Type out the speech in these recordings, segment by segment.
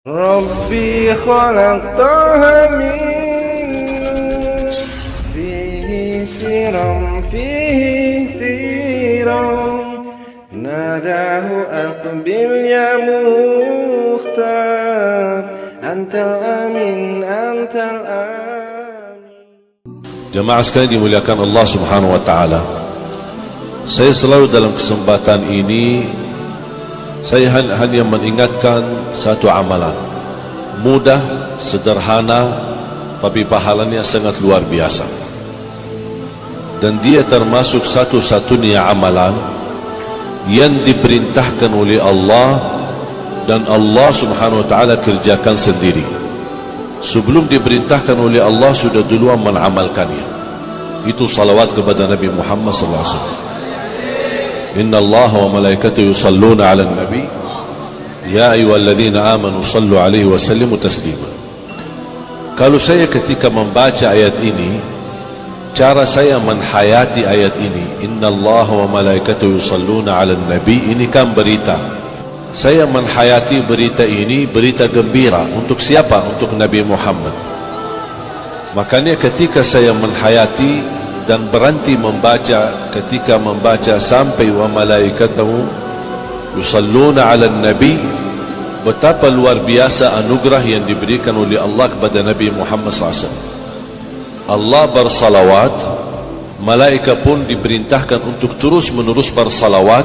ربي خلقتها من نور فيه ترم فيه تيرم ناداه أقبل يا مختار أنت الأمين أنت الأمين. Jemaah sekalian dimuliakan Allah Subhanahu wa taala. Saya selalu dalam kesempatan ini saya hanya mengingatkan satu amalan mudah, sederhana, tapi pahalanya sangat luar biasa. Dan dia termasuk satu-satunya amalan yang diperintahkan oleh Allah dan Allah Subhanahu wa taala kerjakan sendiri. Sebelum diperintahkan oleh Allah sudah duluan mengamalkannya. Itu salawat kepada Nabi Muhammad sallallahu alaihi wasallam. Inna Allah wa malaikatahu yusalluna 'alan nabi ya ayyuhalladzina amanu sallu 'alaihi wa sallimu taslima. Kalau saya ketika membaca ayat ini, cara saya menghayati ayat ini, Inna Allah wa malaikatahu yusalluna 'alan nabi, ini kan berita. Saya menghayati berita ini berita gembira untuk siapa? Untuk Nabi Muhammad. Makanya ketika saya menghayati dan berhenti membaca, ketika membaca sampai wa malaikatahu yusalluna 'alan nabi, betapa luar biasa anugerah yang diberikan oleh Allah kepada Nabi Muhammad SAW. Allah bersalawat, malaikat pun diperintahkan untuk terus menerus bersalawat.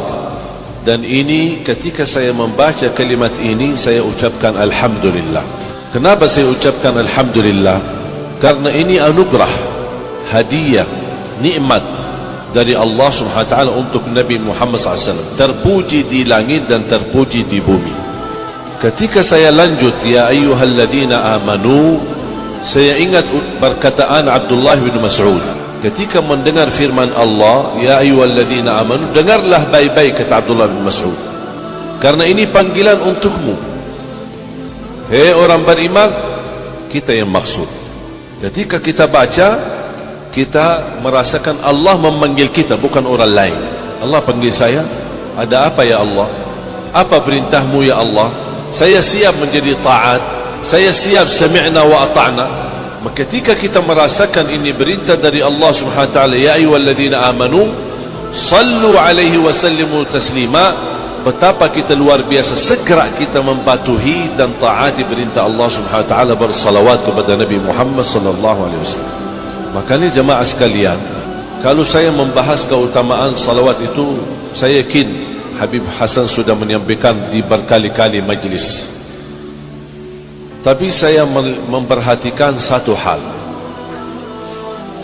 Dan ini ketika saya membaca kalimat ini, saya ucapkan Alhamdulillah. Kenapa saya ucapkan Alhamdulillah? Karena ini anugerah, hadiah, nikmat dari Allah Subhanahu wa taala untuk Nabi Muhammad SAW, terpuji di langit dan terpuji di bumi. Ketika saya lanjut ya ayyuhalladzina amanu, saya ingat perkataan Abdullah bin Mas'ud ketika mendengar firman Allah ya ayyuhalladzina amanu, dengarlah baik-baik, kata Abdullah bin Mas'ud, karena ini panggilan untukmu, hei orang beriman. Kita yang maksud ketika kita baca, kita merasakan Allah memanggil kita, bukan orang lain. Allah panggil saya, ada apa ya Allah? Apa perintahmu ya Allah? Saya siap menjadi taat, saya siap sami'na wa ata'na. Maka ketika kita merasakan ini perintah dari Allah Subhanahu wa taala, ya ayyuhalladzina amanu sallu alaihi wa sallimu taslima, betapa kita luar biasa segera kita mematuhi dan taati perintah Allah Subhanahu wa taala, bersalawat kepada Nabi Muhammad sallallahu alaihi wasallam. Makanya jemaah sekalian, kalau saya membahas keutamaan salawat itu, saya yakin Habib Hasan sudah menyampaikan di berkali-kali majlis. Tapi saya memperhatikan satu hal.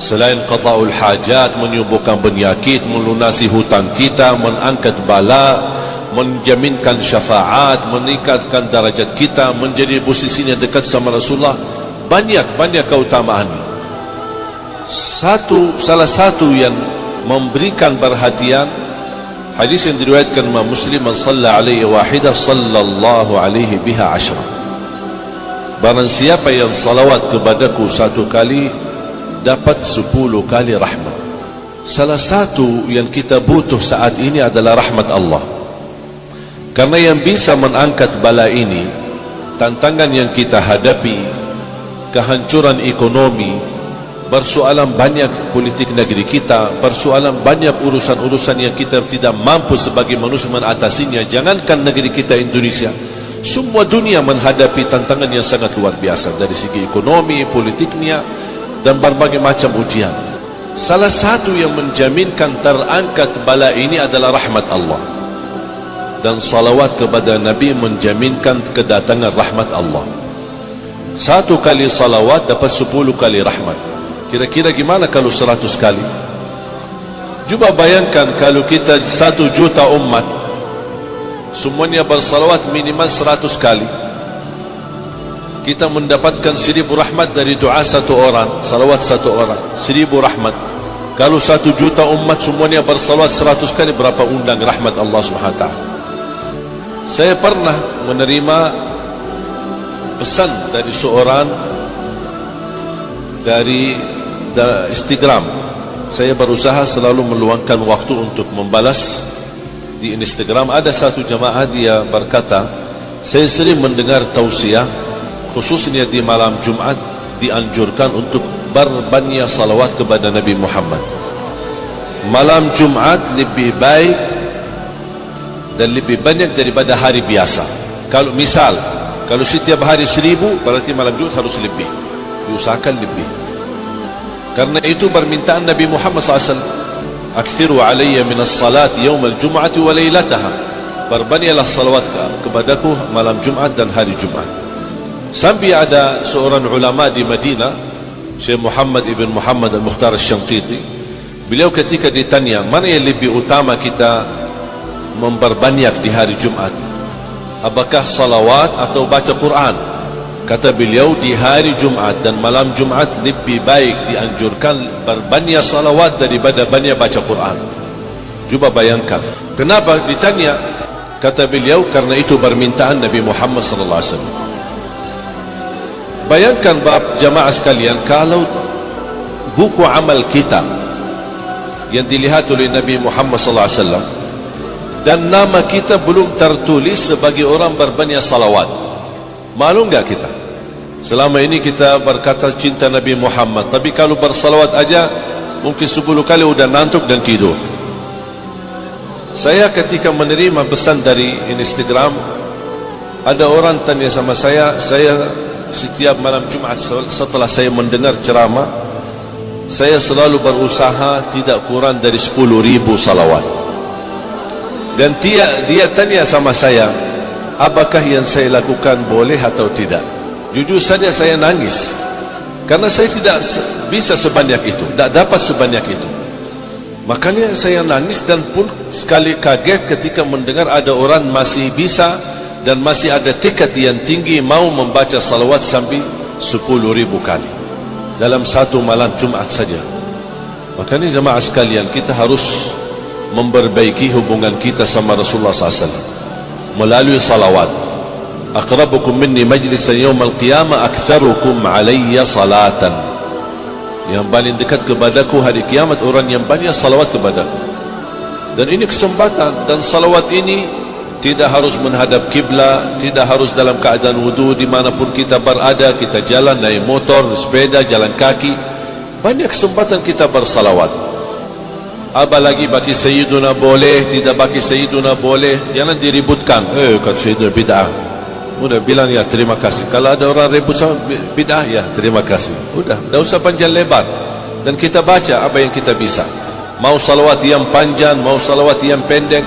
Selain qada'ul hajat, menyembuhkan penyakit, melunasi hutang kita, mengangkat bala, menjaminkan syafaat, meningkatkan darajat kita, menjadi posisinya dekat sama Rasulullah, banyak keutamaan. Salah satu yang memberikan perhatian, hadis yang diriwayatkan Imam Muslim, man shalla alaihi wahidah sallallahu alaihi biha ashra. Barang siapa yang salawat kepadaku satu kali, dapat 10 kali rahmat. Salah satu yang kita butuh saat ini adalah rahmat Allah. Karena yang bisa mengangkat bala ini, tantangan yang kita hadapi, kehancuran ekonomi, persoalan banyak politik negeri kita, persoalan banyak urusan-urusan yang kita tidak mampu sebagai manusia mengatasinya. Jangankan negeri kita Indonesia, semua dunia menghadapi tantangan yang sangat luar biasa dari segi ekonomi, politiknya, dan berbagai macam ujian. Salah satu yang menjaminkan terangkat bala ini adalah rahmat Allah. Dan salawat kepada Nabi menjaminkan kedatangan rahmat Allah. 1 kali salawat dapat 10 kali rahmat. Kira-kira gimana kalau 100 kali? Cuba bayangkan kalau kita 1 juta umat, semuanya bersalawat minimal 100 kali, kita mendapatkan 1000 rahmat dari doa satu orang, salawat satu orang, 1000 rahmat. Kalau 1 juta umat semuanya bersalawat 100 kali, berapa undang rahmat Allah Subhanahu wa taala? Saya pernah menerima pesan dari seorang dari Instagram. Saya berusaha selalu meluangkan waktu untuk membalas di Instagram. Ada satu jamaah dia berkata, Saya sering mendengar tausiah, khususnya di malam Jumat, dianjurkan untuk berbanyak salawat kepada Nabi Muhammad. Malam Jumat lebih baik dan lebih banyak daripada hari biasa. Kalau misal, kalau setiap hari 1000, berarti malam Jumat harus lebih, diusahakan lebih. Karena itu permintaan Nabi Muhammad SAW, "Aktsiru alayya minas salati yawmal jum'ati wa lailataha." Berbanyaklah salawat kepadaku malam Jumat dan hari Jumat. Sampai ada seorang ulama di Madinah, Syekh Muhammad ibn Muhammad al-Mukhtar al-Shanqiti. Beliau ketika ditanya, mana yang lebih utama kita memperbanyak di hari Jumat, apakah salawat atau baca Quran? Kata beliau, di hari Jumat dan malam Jumat lebih baik dianjurkan berbanyak salawat daripada banyak baca Quran. Cuba bayangkan. Kenapa ditanya? Kata beliau, karena itu permintaan Nabi Muhammad SAW. Bayangkan jamaah sekalian, kalau buku amal kita yang dilihat oleh Nabi Muhammad SAW dan nama kita belum tertulis sebagai orang berbanyak salawat, malu enggak kita? Selama ini kita berkata cinta Nabi Muhammad, tapi kalau bersalawat aja mungkin 10 kali udah ngantuk dan tidur. Saya ketika menerima pesan dari Instagram, ada orang tanya sama saya setiap malam Jumat setelah saya mendengar ceramah, saya selalu berusaha tidak kurang dari 10.000 salawat. Dan dia tanya sama saya, apakah yang saya lakukan boleh atau tidak? Jujur saja saya nangis, karena saya tidak bisa sebanyak itu, tidak dapat sebanyak itu. Makanya saya nangis dan pun sekali kaget ketika mendengar ada orang masih bisa dan masih ada tekad yang tinggi mau membaca salawat sampai 10.000 kali dalam satu malam Jumat saja. Makanya jemaah sekalian, kita harus memperbaiki hubungan kita sama Rasulullah SAW melalui salawat. Aqrabukum minni majlisan yawmal qiyamah aktsarukum alayya salatan. Yang paling dekat kepadaku hari kiamat orang yang banyak salawat kepadaku. Dan ini kesempatan, dan salawat ini tidak harus menghadap kiblat, tidak harus dalam keadaan wudu, dimanapun kita berada, kita jalan, naik motor, sepeda, jalan kaki, banyak kesempatan kita bersalawat. Apalagi bagi Sayyiduna boleh, tidak bagi Sayyiduna boleh, jangan diributkan. Kata Sayyiduna bid'ah, udah bilang ya terima kasih. Kalau ada orang ribut sama bid'ah, ya terima kasih. Udah, tidak usah panjang lebar. Dan kita baca apa yang kita bisa. Mau salawat yang panjang, mau salawat yang pendek,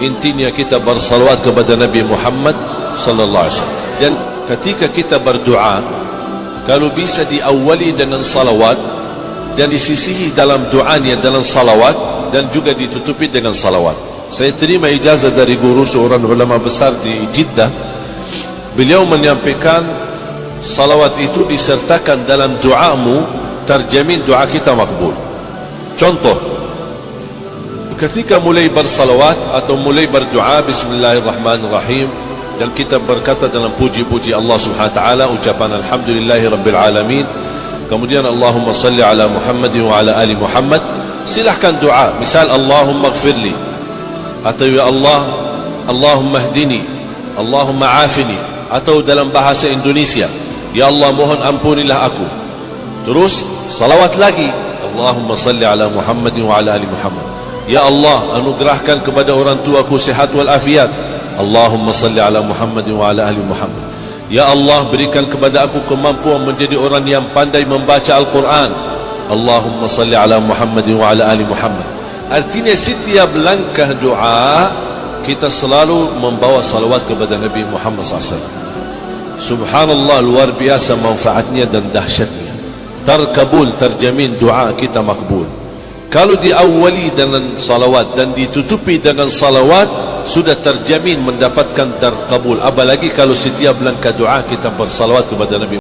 intinya kita bersalawat kepada Nabi Muhammad sallallahu alaihi wasallam. Dan ketika kita berdoa, kalau bisa diawali dengan salawat dan disisihi dalam doanya dalam salawat, dan juga ditutupi dengan salawat. Saya terima ijazah dari guru seorang ulama besar di Jeddah. Beliau menyampaikan salawat itu disertakan dalam doamu, terjamin doa kita makbul. Contoh, ketika mulai bersalawat atau mulai berdoa Bismillahirrahmanirrahim, dan kita berkata dalam puji-puji Allah Subhanahu wa taala, ucapan alhamdulillahirabbil alamin, kemudian Allahumma salli ala Muhammad wa ala ali Muhammad, silahkan doa. Misal Allahumma ighfirli, atau ya Allah Allahumma hdini, Allahumma afini, atau dalam bahasa Indonesia, ya Allah mohon ampunilah aku. Terus salawat lagi, Allahumma salli ala Muhammad wa ala ali Muhammad, ya Allah anugerahkan kepada orang tuaku sehat wal afiat, Allahumma salli ala Muhammad wa ala ali Muhammad, ya Allah berikan kepada aku kemampuan menjadi orang yang pandai membaca Al-Quran, Allahumma salli ala Muhammad wa ala ali Muhammad. Artinya setiap langkah doa kita selalu membawa salawat kepada Nabi Muhammad SAW. Subhanallah, luar biasa manfaatnya dan dahsyatnya. Terkabul, terjamin doa kita makbul. Kalau diawali dengan salawat dan ditutupi dengan salawat, sudah terjamin mendapatkan terkabul. Apalagi kalau setiap langkah doa kita bersalawat kepada Nabi